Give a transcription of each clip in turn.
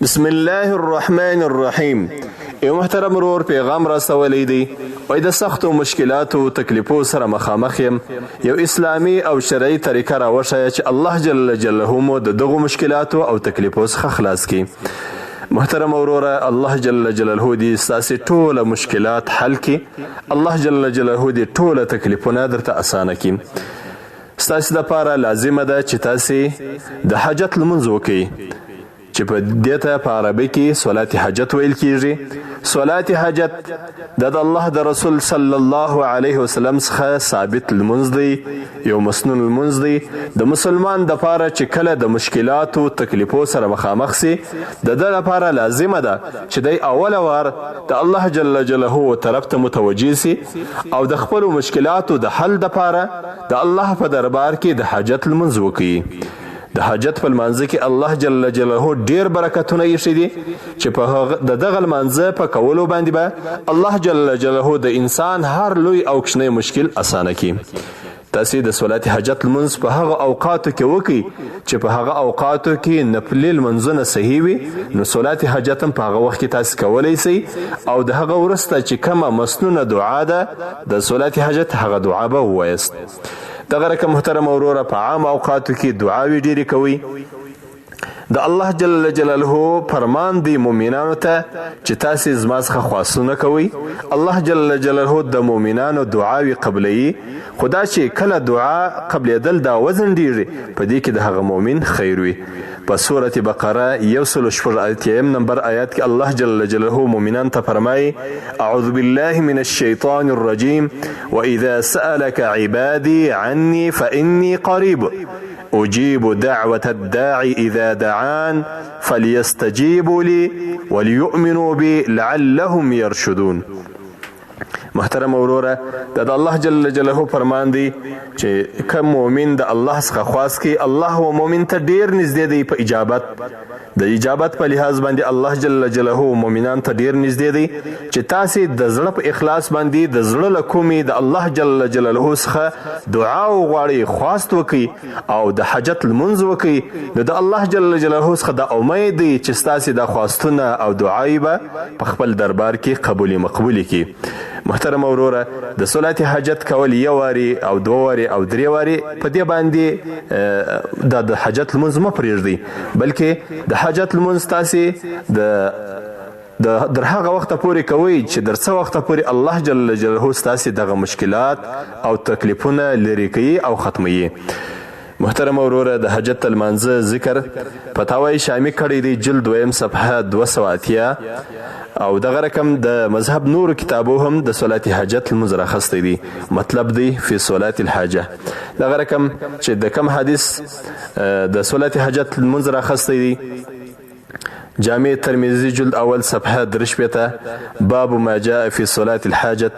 بسم الله الرحمن الرحیم. یو محترم ورور پیغام را سولی دی وای د سختو مشکلاتو تکلیفو سره مخامخ یم، یو اسلامی او شرعي طریقه را وښیه چې الله جل جلاله مو د دغو مشکلاتو او تکلیفو څخه خلاص کړي. محترم وروره، الله جل جلاله دې ستاسې ټوله مشکلات حل کړي، الله جل جلاله دې ټوله تکلیفونه درته اسانه کړي. ستاسې دپاره لازمه ده چې تاسې د حاجت لمونځ وکړئ چې په دې ته په عربي کې صلات حاجت ویل کیږي. صلات حاجت د الله د رسول صلی الله علیه وسلم څخه ثابت لمونځ دی، یو مسنون لمونځ دی. د مسلمان دپاره چې کله د مشکلاتو تکلیفو سره مخامخ سي، د ده لپاره لازمه ده چې دی اوله وار د الله جل جلاله طرف ته متوجه سي او د خپلو مشکلاتو د حل دپاره د الله په دربار کې د حاجت لمونځ وکړي. د حاجت په لمانځه کې الله جل جلاله ډیر برکتونه ایښي دي چې په د دغه لمانځه په کولو باندې به الله جل جلاله د انسان هر لوی او کوچنی مشکل اسانه کړي. تاسې د صلات حاجت لمونځ په هغه اوقاتو کې وکړئ چې په هغه اوقاتو کې نفلي لمونځونه صحیح وي، نو صلات حاجت هم په هغه وخت کې تاسې کولی سئ او د هغه وروسته چې کومه مسنونه دعا ده د صلات حاجت هغه دعا به ووایست. دغه رقم محترم وروره په عام اوقاتو کې دعاوې ډېرې کوئ. د الله جل جلاله فرمان دی مؤمنانو ته چې تاسې زما څخه خواستونه کوئ. الله جل جلاله د مؤمنانو دعاوې قبلوي، خو دا چې کله دعا قبلېدل دا وزن ډېري، په دې کې د هغه مؤمن خیر وي. په سورة بقره 106 نمبر آیات کې الله جل جلاله مؤمنان ته فرمایي: اعوذ بالله من الشیطان الرجیم واذا سألك عبادي عني فإني قریب اجیب دعوة الداعی اذا دعان فلیستجیبوا لي وليؤمنوا بي لعلهم يرشدون. محترم وروره، د الله جل جلاله فرمان دی چې کوم مؤمن د الله څخه خواست کوي، الله و مؤمن ته ډیر نږدې دی په اجابت. د اجابت په لحاظ باندې الله جل جلاله مؤمنان ته ډیر نږدې دی چې تاسې د زړه په اخلاص باندې د زړه له کومې د الله جل جلاله څخه دعا وغواړئ، خواست وکړئ او د حاجت لمونځ وکړئ، نو د الله جل جلاله څخه دا امید دی چې ستاسې دا خواستونه او دعایې به په خپل دربار کې قبول مقبولې کړي. محترم وروره، د صلات حاجت کول یو واري او دوه واري او درې واري په دې باندې د حاجت لمونځ مه پرېږدئ، بلکې د حاجت لمونځ تاسې در هغه وخته پورې کوئ چې در څه وخته پورې الله جل جلاله ستاسې دغه مشکلات او تکلیفونه لرې کوي او ختموي. محترم وروره، د حاجت لمانځه ذکر فتاوی شامی کړی دی، جلد 2 صفحه 280 او دغه رقم د مذهب نور کتابو هم د صلات حاجت لمونځ راخستی دی، مطلب دی فی صلات الحاجه. دغه رقم چې د کم حدیث د صلات حاجت لمونځ راخستی دی، جامع ترمذی جلد اول صفحه 3 باب ما جاء فی صلات الحاجت،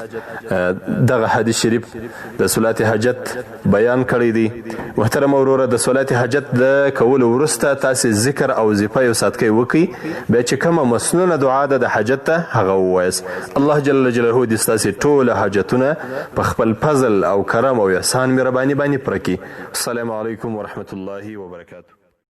دغه حدیث شریف د صلات حاجت بیان کړی دی. محترم وروره، د صلات حاجت د کولو وروسته تاسې ذکر او وظیفه یو ساتکی وکړئ، بیا چې کومه مسنونه دعا ده د حاجت ته هغه ووایست. الله جل جلاله دې ستاسې ټوله حاجتونه په خپل فضل او کرم او احسان مهرباني باندې پوره کړي. السلام علیکم ورحمة الله وبرکاته.